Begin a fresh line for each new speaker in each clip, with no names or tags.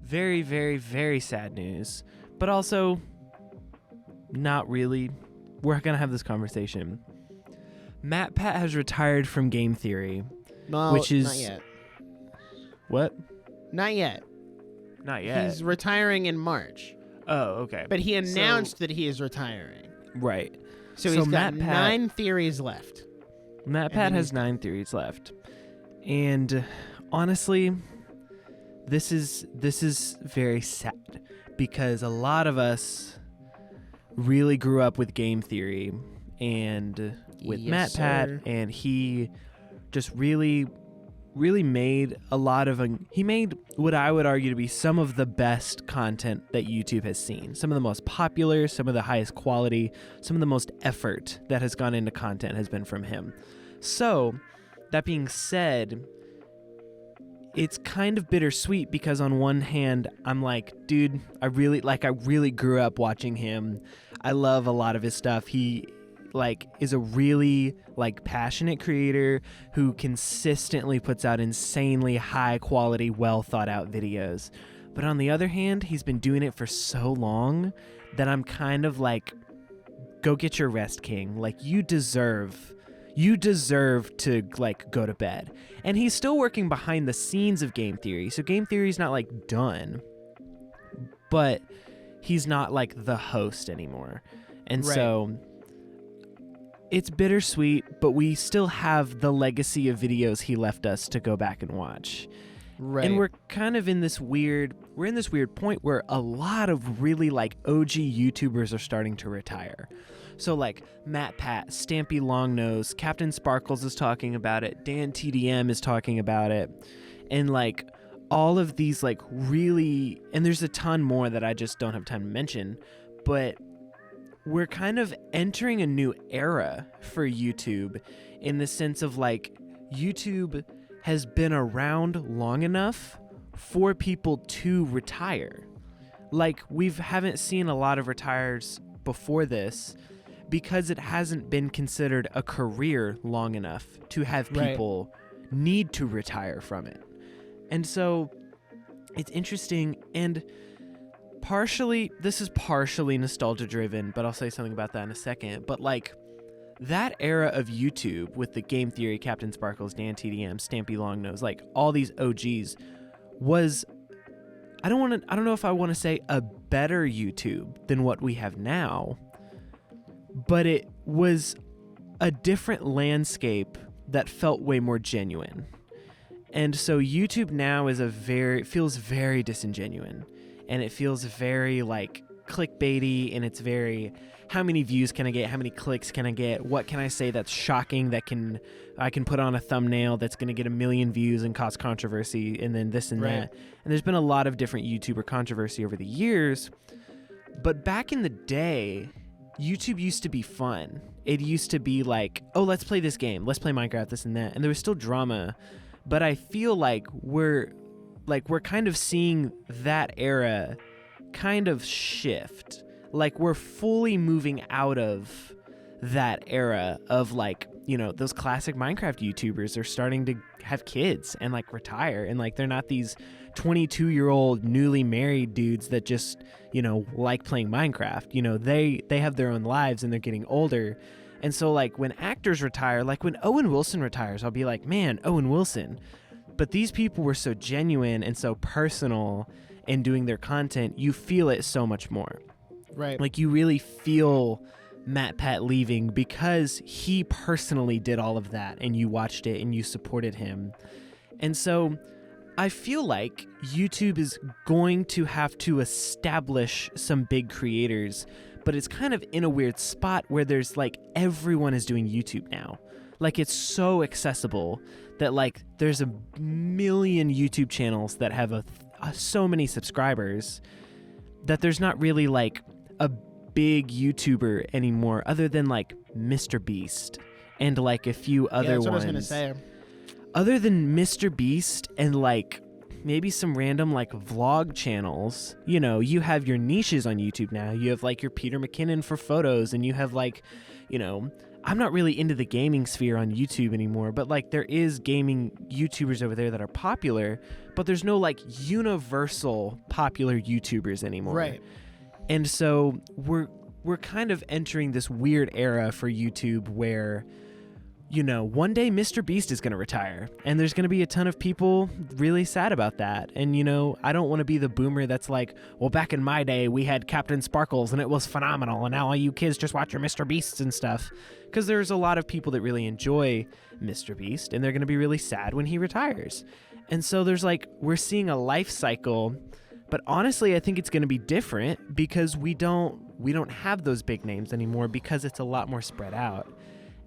very, very, very sad news, but also not really. We're going to have this conversation. MatPat has retired from game theory, which is...
Not yet.
What?
Not yet.
Not yet.
He's retiring in March.
Oh, okay.
But he announced that he is retiring.
Right.
So he's got 9 theories left.
MatPat has 9 theories left. And honestly, this is very sad because a lot of us really grew up with game theory and with
Yes,
MatPat,
sir.
and he just really made a lot of he made what I would argue to be some of the best content that YouTube has seen. Some of the most popular, some of the highest quality, some of the most effort that has gone into content has been from him. So, that being said, it's kind of bittersweet because on one hand, I'm like, dude, I really grew up watching him. I love a lot of his stuff. He is a really passionate creator who consistently puts out insanely high quality, well thought out videos. But on the other hand, he's been doing it for so long that I'm kind of like, go get your rest, King. Like, you deserve to go to bed. And he's still working behind the scenes of game theory. So game theory is not done, but he's not the host anymore. And
Right.
So it's bittersweet, but we still have the legacy of videos he left us to go back and watch.
Right.
And we're kind of in this weird point where a lot of really OG YouTubers are starting to retire. So MatPat, Stampy Longnose, Captain Sparkles is talking about it, Dan TDM is talking about it, and all of these really, and there's a ton more that I just don't have time to mention, but we're kind of entering a new era for YouTube in the sense of YouTube has been around long enough for people to retire. We haven't seen a lot of retires before this because it hasn't been considered a career long enough to have people need to retire from it. And so it's interesting, and this is partially nostalgia driven, but I'll say something about that in a second. But that era of YouTube with the Game Theory, Captain Sparkles, Dan TDM, Stampy Longnose, all these OGs was, I don't know if I want to say a better YouTube than what we have now, but it was a different landscape that felt way more genuine. And so YouTube now is feels very disingenuous, and it feels very clickbaity, and it's very, how many views can I get? How many clicks can I get? What can I say that's shocking that I can put on a thumbnail that's going to get 1 million views and cause controversy, and then this and that. And there's been a lot of different YouTuber controversy over the years. But back in the day, YouTube used to be fun. It used to be oh, let's play this game. Let's play Minecraft, this and that. And there was still drama. But I feel we're kind of seeing that era kind of shift. We're fully moving out of that era of those classic Minecraft YouTubers are starting to have kids and retire, and they're not these 22-year-old newly married dudes that just like playing Minecraft. They have their own lives and they're getting older. And so when actors retire, when Owen Wilson retires, I'll be man, Owen Wilson. But these people were so genuine and so personal in doing their content, you feel it so much more.
Right.
You really feel MatPat leaving because he personally did all of that, and you watched it and you supported him. And so I feel YouTube is going to have to establish some big creators, but it's kind of in a weird spot where there's everyone is doing YouTube now. It's so accessible that there's 1 million YouTube channels that have so many subscribers that there's not really a big YouTuber anymore other than Mr. Beast and a few other
that's
ones.
what I was gonna say.
Other than Mr. Beast and maybe some random vlog channels, you have your niches on YouTube now. You have your Peter McKinnon for photos, and you have I'm not really into the gaming sphere on YouTube anymore, but like there is gaming YouTubers over there that are popular, but there's no like universal popular YouTubers anymore.
Right.
And so we're kind of entering this weird era for YouTube where, you know, one day Mr. Beast is going to retire, and there's going to be a ton of people really sad about that. And, you know, I don't want to be the boomer that's like, well, back in my day, we had Captain Sparkles and it was phenomenal, and now all you kids just watch your Mr. Beasts and stuff. Because there's a lot of people that really enjoy Mr. Beast, and they're going to be really sad when he retires. And so there's like, we're seeing a life cycle, but honestly, I think it's going to be different because we don't have those big names anymore because it's a lot more spread out.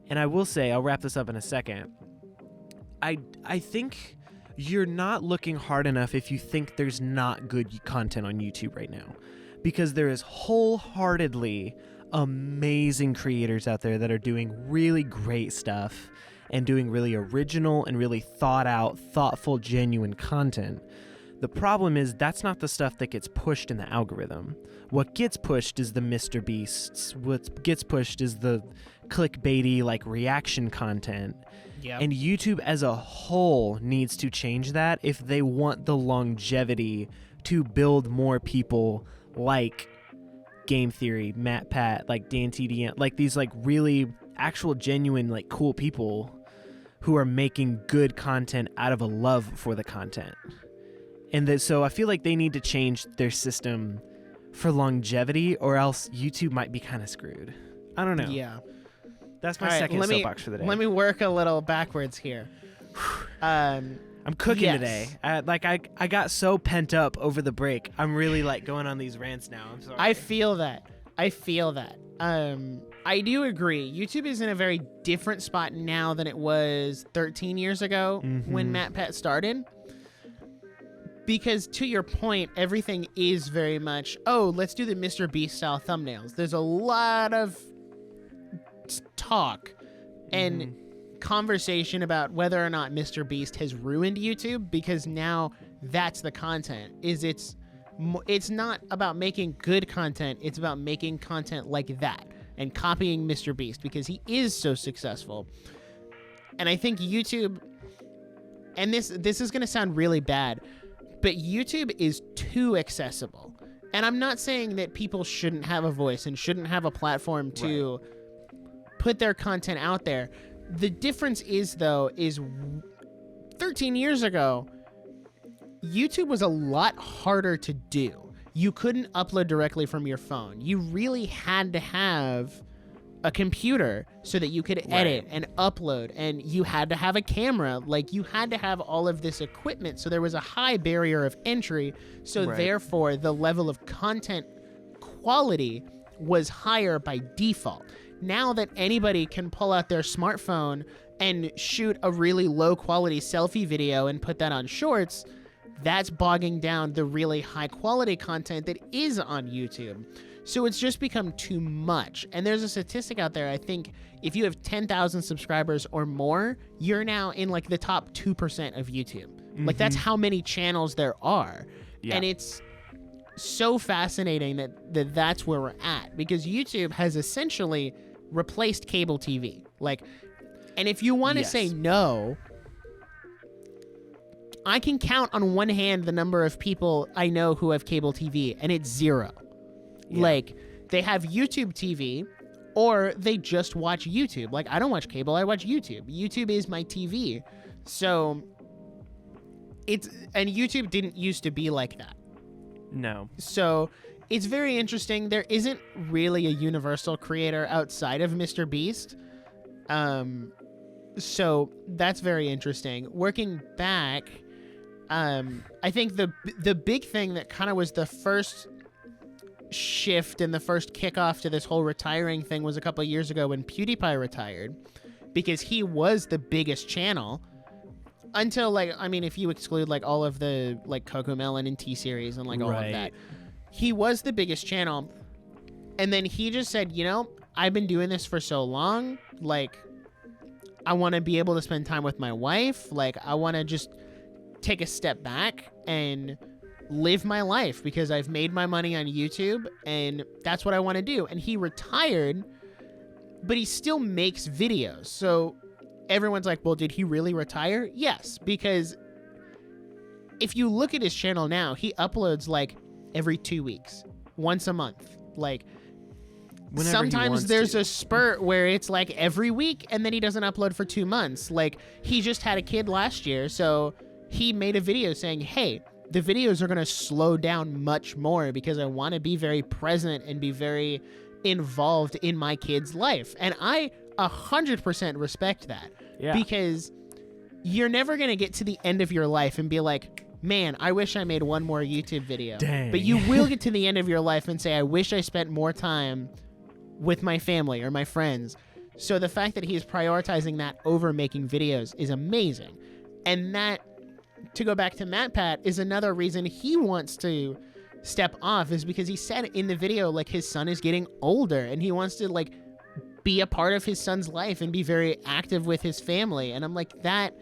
And I will say, I'll wrap this up in a second, I think you're not looking hard enough if you think there's not good content on YouTube right now. Because there is wholeheartedly amazing creators out there that are doing really great stuff and doing really original and really thought out, thoughtful, genuine content. The problem is that's not the stuff that gets pushed in the algorithm. What gets pushed is the Mr. Beasts. What gets pushed is the clickbaity like reaction content.
Yeah.
And YouTube as a whole needs to change that if they want the longevity to build more people like Game Theory, MatPat, like DanTDM, like these like really actual genuine like cool people who are making good content out of a love for the content. And so I feel like they need to change their system for longevity, or else YouTube might be kind of screwed. I don't know.
Yeah.
That's my second soapbox for the day.
Let me work a little backwards here.
I'm cooking
yes.
today. I got so pent up over the break. I'm really like going on these rants now. I'm sorry.
I feel that. I do agree. YouTube is in a very different spot now than it was 13 years ago when MatPat started. Because to your point, everything is very much, oh, let's do the Mr. Beast style thumbnails. There's a lot of talk and conversation about whether or not Mr. Beast has ruined YouTube, because now that's the content. It's not about making good content. It's about making content like that and copying Mr. Beast because he is so successful. And I think YouTube, and this is going to sound really bad, but YouTube is too accessible. And I'm not saying that people shouldn't have a voice and shouldn't have a platform to put their content out there. The difference is, though, is 13 years ago, YouTube was a lot harder to do. You couldn't upload directly from your phone. You really had to have a computer so that you could edit and upload, and you had to have a camera. Like, you had to have all of this equipment, so there was a high barrier of entry, so therefore the level of content quality was higher by default. Now that anybody can pull out their smartphone and shoot a really low quality selfie video and put that on Shorts, that's bogging down the really high quality content that is on YouTube. So it's just become too much. And there's a statistic out there, I think if you have 10,000 subscribers or more, you're now in like the top 2% of YouTube. Like, that's how many channels there are. Yeah. And it's so fascinating that that's where we're at, because YouTube has essentially replaced cable TV. Like, and if you want to say no, I can count on one hand the number of people I know who have cable TV, and it's zero. Yeah. Like, they have YouTube TV, or they just watch YouTube. Like, I don't watch cable, I watch YouTube. YouTube is my TV. So and YouTube didn't used to be like that.
No. So
it's very interesting. There isn't really a universal creator outside of Mr. Beast. So that's very interesting. Working back, I think the big thing that kind of was the first shift and the first kickoff to this whole retiring thing was a couple of years ago when PewDiePie retired, because he was the biggest channel until, like, I mean, if you exclude like all of the like Cocomelon and T-Series and like all of that, he was the biggest channel. And then he just said, you know, I've been doing this for so long, like, I want to be able to spend time with my wife. Like, I want to just take a step back and live my life, because I've made my money on YouTube and that's what I want to do. And he retired, but he still makes videos. So everyone's like, well, did he really retire? Yes, because if you look at his channel now, he uploads like every 2 weeks, once a month. Like,
Whenever
sometimes there's a spurt where it's like every week and then he doesn't upload for 2 months. Like, he just had a kid last year, so he made a video saying, hey, the videos are going to slow down much more because I want to be very present and be very involved in my kid's life. And I 100% respect that.
Yeah.
Because you're never going to get to the end of your life and be like, man, I wish I made one more YouTube video.
Dang.
But you will get to the end of your life and say, I wish I spent more time with my family or my friends. So the fact that he is prioritizing that over making videos is amazing. And that, to go back to MatPat, is another reason he wants to step off, is because he said in the video, like, his son is getting older and he wants to, like, be a part of his son's life and be very active with his family. And I'm like, that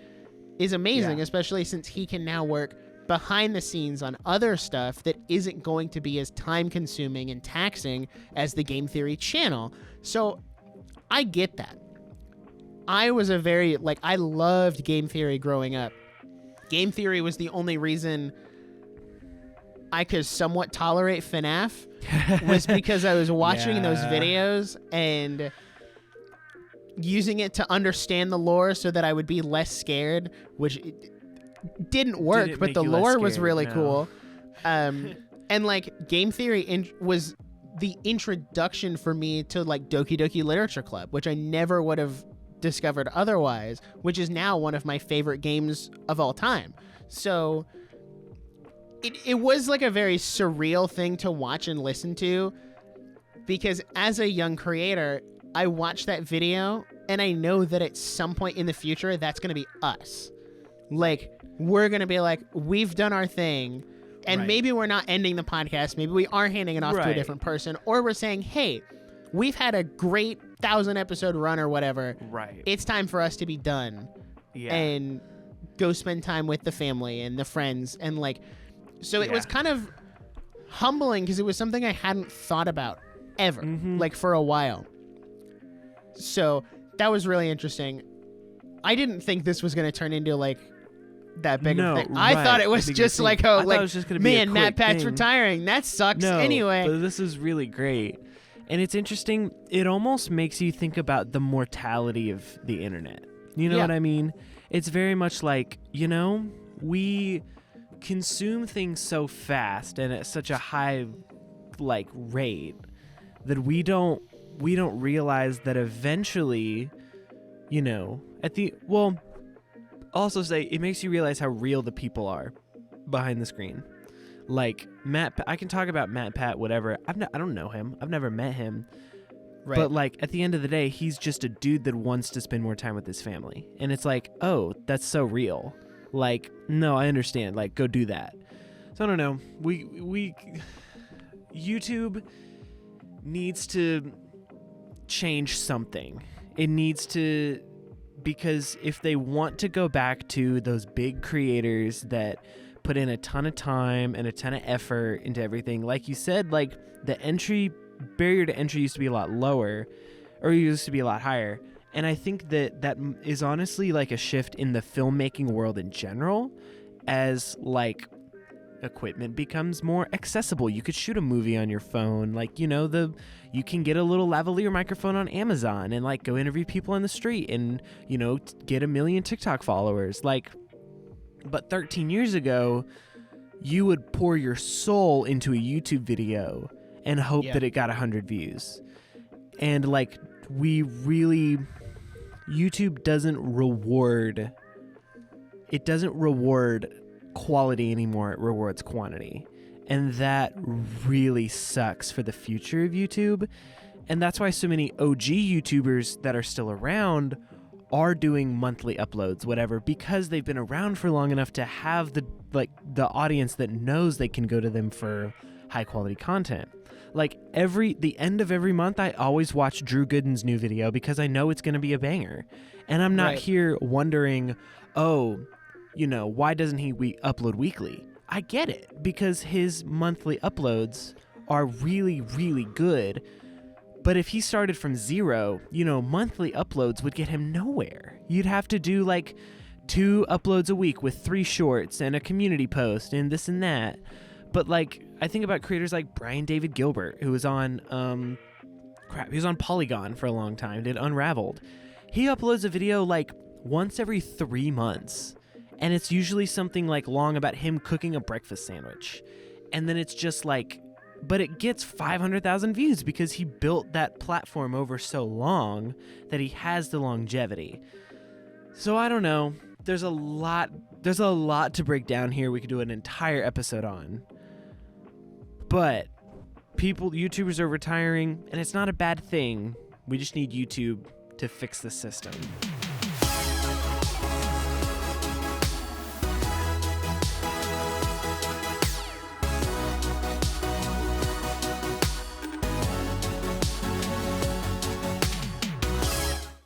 is amazing, especially since he can now work behind the scenes on other stuff that isn't going to be as time consuming and taxing as the Game Theory channel. So I get that. I was I loved Game Theory growing up. Game Theory was the only reason I could somewhat tolerate FNAF was because I was watching those videos and using it to understand the lore so that I would be less scared, which didn't work, but the lore was really cool. And like, Game Theory was the introduction for me to like Doki Doki Literature Club, which I never would have discovered otherwise, which is now one of my favorite games of all time. So it was like a very surreal thing to watch and listen to, because as a young creator, I watched that video and I know that at some point in the future, that's going to be us. Like, we're going to be like, we've done our thing, and maybe we're not ending the podcast. Maybe we are handing it off to a different person, or we're saying, hey, we've had a great 1,000-episode run or whatever.
Right.
It's time for us to be done and go spend time with the family and the friends. And like, so it was kind of humbling because it was something I hadn't thought about ever, like for a while. So that was really interesting. I didn't think this was going to turn into like that big of a thing. I thought it was just like, oh, like, man, MatPat's retiring. That sucks anyway.
But this is really great. And it's interesting. It almost makes you think about the mortality of the internet. You know what I mean? It's very much like, you know, we consume things so fast and at such a high like rate that we don't realize that eventually, you know, also say it makes you realize how real the people are behind the screen. Like I can talk about MatPat, whatever. I don't know him. I've never met him. Right. But like at the end of the day, he's just a dude that wants to spend more time with his family. And it's like, oh, that's so real. Like, no, I understand. Like, go do that. So I don't know. We YouTube needs to change something. It needs to, because if they want to go back to those big creators that put in a ton of time and a ton of effort into everything, like you said, like the barrier to entry used to be a lot lower, or used to be a lot higher. And I think that is honestly like a shift in the filmmaking world in general, as like equipment becomes more accessible. You could shoot a movie on your phone, like, you know, you can get a little lavalier microphone on Amazon and like go interview people on the street and, you know, get 1 million TikTok followers. Like, but 13 years ago, you would pour your soul into a YouTube video and hope that it got 100 views. And like, YouTube doesn't reward quality anymore. It rewards quantity. And that really sucks for the future of YouTube. And that's why so many OG YouTubers that are still around are doing monthly uploads, whatever, because they've been around for long enough to have the audience that knows they can go to them for high quality content. Like the end of every month, I always watch Drew Gooden's new video because I know it's going to be a banger. And I'm not here wondering, oh, you know, why doesn't he upload weekly? I get it, because his monthly uploads are really, really good, But if he started from zero, monthly uploads would get him nowhere. You'd have to do like 2 uploads a week with 3 shorts and a community post and this and that. But like, I think about creators like Brian David Gilbert, who was on, he was on Polygon for a long time, did Unraveled. He uploads a video like once every 3 months. And it's usually something like long about him cooking a breakfast sandwich. And then it's just like, but it gets 500,000 views because he built that platform over so long that he has the longevity. So I don't know. There's a lot to break down here. We could do an entire episode on. But YouTubers are retiring, and it's not a bad thing. We just need YouTube to fix the system.